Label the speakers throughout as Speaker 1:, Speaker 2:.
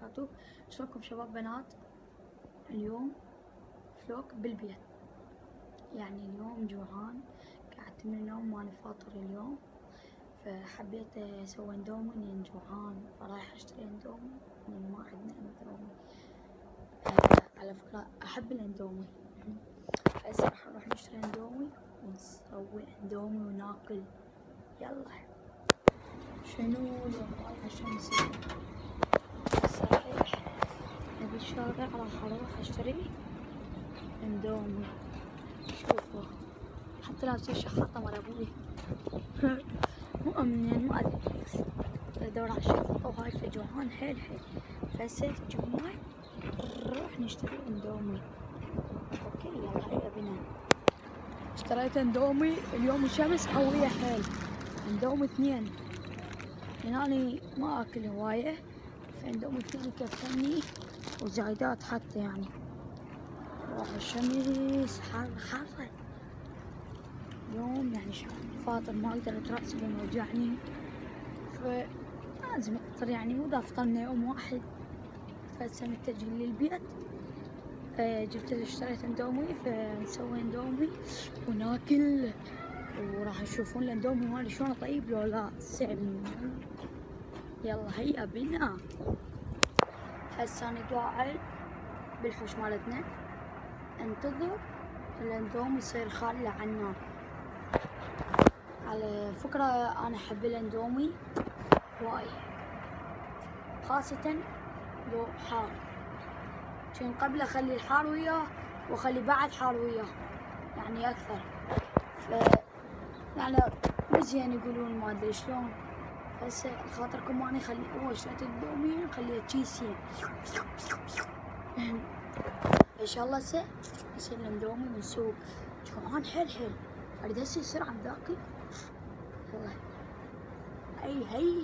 Speaker 1: وبركاته. شلونكم شباب بنات؟ اليوم فلوق بالبيت، يعني اليوم جوعان، قعدت من النوم ماني فاطر اليوم، فحبيت اسوي اندومي لان جوعان، فرايح اشتري اندومي لان ما عندنا اندومي. على فكرة احب الاندومي، هسه راح نروح نشتري اندومي ونسوي اندومي وناكل. يلا شنو الوضع عشان نسوي؟ صحيح نبي الشارع، راح اروح اشتري اندومي. شوفوا حتى لابسين شحاطة مال ابوي مو منين ما ادري، ادور على الشحاطة وهاي، فجوعان حيل حيل، فهسه تجونا نروح نشتري اندومي. اوكي يلا هيا بنا. اشتريت اندومي اليوم، الشمس قوية حيل، اندومي 2 لان اني ما اكل هواية، فاندومي 2 يكفني وزايدات حتى يعني. روح الشمس حارة اليوم، يعني فاطر ما اقدر اترأس لان وجعني، فلازم افطر يعني، مو دا فطرنا يوم واحد، فهسه نتجه للبيت. اشتريت اندومي، فنسوي اندومي وناكل، وراح تشوفون الاندومي مالي شلون طيب لو لا سعر. يلا هيا بنا. هسه انا قاعد بالحوش مالتنا انتظر الاندومي يصير خالي على النار. على فكرة انا احب الاندومي واي، خاصة لو حار، كان قبل اخلي الحار وياه واخلي بعد حار وياه يعني اكثر، ف يعني مزين يقولون ما ادري شلون. هسه خاطركم اني اخلي اول شريت الاندومي نخليه تشيسين ان شاء الله. هسه يصير الاندومي ونسوق، جوعان حيل حيل، اريد هسه يصير عم باكل. يلا هي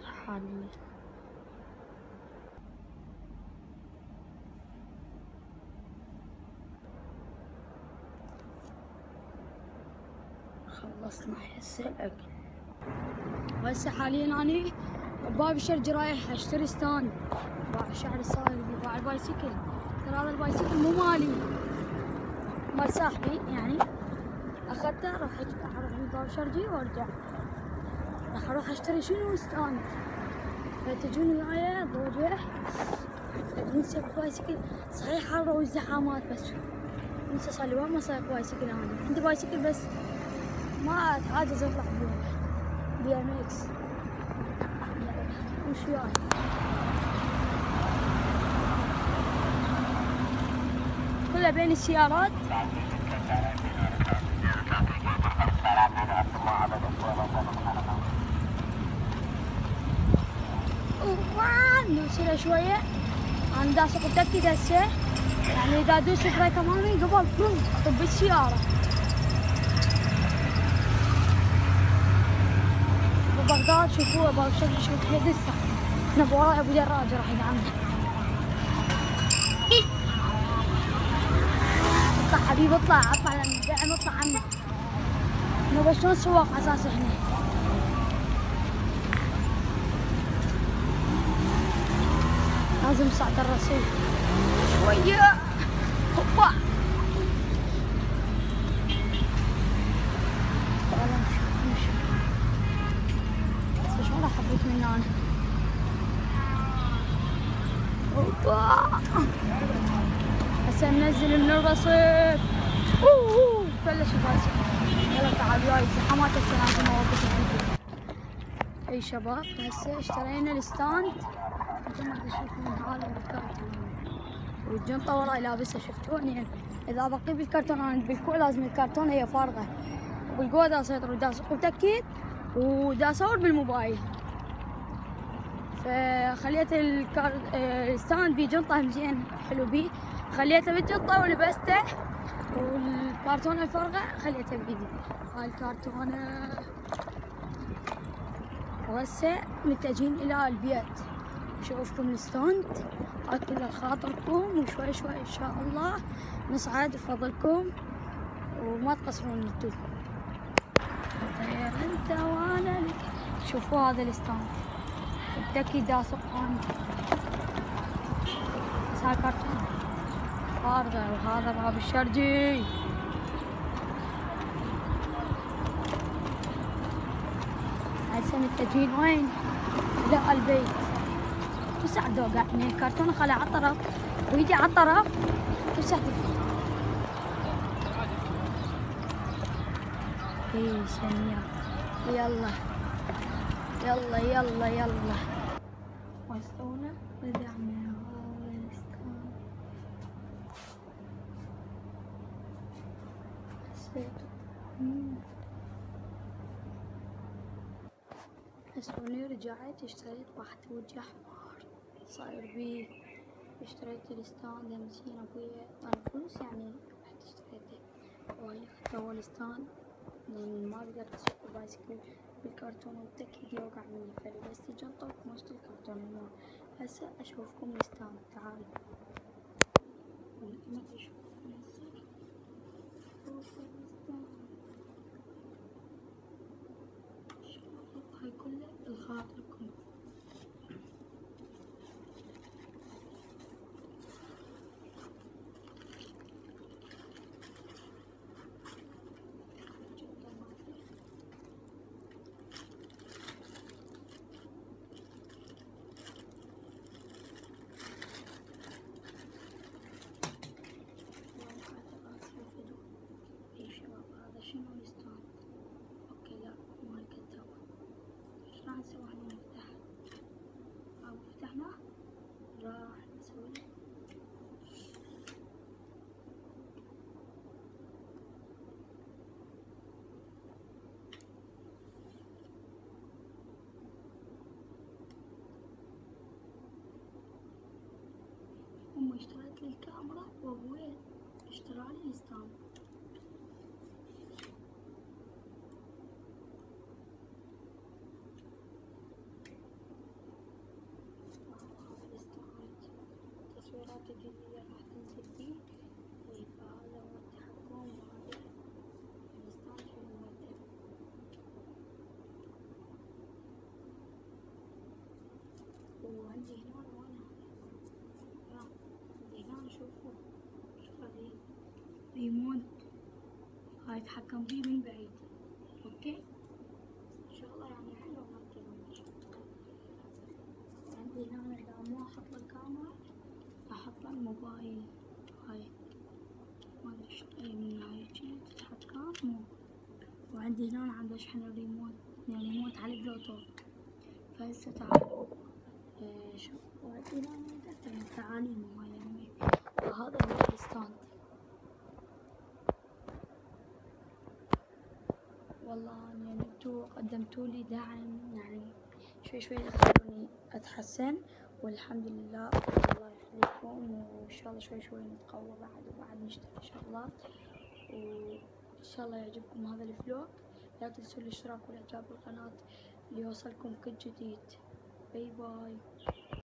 Speaker 1: صحاني. خلصنا هسه الاكل، وهسه حاليا اني بباب الشرقي رايح اشتري ستاند باع شعر الصاير باع البايسكل. ترى هذا البايسكل مو مالي، مال صاحبي يعني، اخذته رحت اروح لباب الشرقي وارجع، راح اروح اشتري شنو ستاند، فتجوني وياي ضوجه ننسى بايسكل. صحيح حاره والزحامات، بس ننسى صار لي وين ما صاير بايسكل. انا عندي بايسكل بس ما اتعاجز اطلع بي ام اكس. وش وياي؟ كلها بين السيارات. نوصلها شوية، أنا دا أسوق متأكد هسه، يعني إذا أدوس بريك أمامي قبل بوم أطب السيارة. ببغداد شوفوها باب الشرقي شوف كيف لسه، أنا بوراي أبو دراجة راح يدعمني. اطلع حبيبي اطلع للدعم، اطلع عمي. نبغى شلون سواق أساس هنا. لازم صعد الرصيف شوية. هوبا يلا نمشي. هسه شلون راح افوت من هنا؟ هوبا هسه ننزل من الرصيف. بلش البايسكل. يلا تعال وياي، زحمات هسه لازم اوقف الفيديو. اي شباب هسه اشترينا الستاند مثل ما تشوفون، هذا الكرتون والجنطة وراي لابسها، شفتوني؟ اذا بقي بالكرتون انا بالكوع لازم الكرتون هي فارغة، وبالقوة دا اسيطر ودا اسوق متأكد ودا اصور بالموبايل، فخليت الستاند بيه جنطة مزين حلو بيه، خليته بالجنطة ولبسته، والكرتونة الفارغة خليتها بإيدي. هاي الكرتونة. وهسه متجهين إلى البيت، أشوفكم الستاند، أكل خاطركم، وشوي شوي إن شاء الله نصعد بفضلكم، وما تقصرون انتو. غير انت وانا لك. شوفوا هذا الستاند التكي دا سقان ساكرتون فارغة. وهذا باب الشرجي. هسه متجهين وين؟ إلى البيت. وسع دوقع كرتون خلى على الطرف ويجي على الطرف وسع اي سمير. يلا يلا يلا يلا وصلونا رجعنا. حسوني رجعت اشتريت واحد وجه حمار صاير بيه. اشتريت الستاند مسكين ابويا طال فلوس يعني رحت اشتريته. وهي هو الستاند لان ما اقدر اسوق البايسكل بالكرتون والتكيد يوقع مني فلبست الجنطة وكمشت الكرتون الماء. هسه اشوفكم الستاند. تعالوا ما تشوفون هسه. هاي كلها لخاطركم. شنو الستاند؟ اوكي لا مو هالكتاب. ايش راح نسوي احنا نفتح؟ فتحناه راح نسوي امي اشترت لي الكاميرا وابوي اشترى لي الستاند. تصويرات جديدة راح تنزل فيه. فهذا هو التحكم وهذا الستاند حلو مرتب. وعندي هنا وانا عندي هنا شوفوا هذه ريموت هاي اتحكم فيه من بعيد. اوكي ان شاء الله يعني حلو مرتب. عندي هنا اذا ما احط الكاميرا احط الموبايل. هاي ما ادري ايش من هاي جي تتحكم. وعندي هنا عم بشحن الريموت يعني ريموت على البلوتوث. فهسه تعالوا شوف وعندي هنا تعاليم هاي يعني. وهذا هو الستاند. والله يعني انتو قدمتوا لي دعم يعني شوي شوي خلوني اتحسن والحمد لله. الله يخليكم وان شاء الله شوي شوي نتقوى بعد وبعد نشتري شغلات. وان شاء الله يعجبكم هذا الفلوق. لا تنسوا الاشتراك والاعجاب بالقناة ليوصلكم كل جديد. باي باي.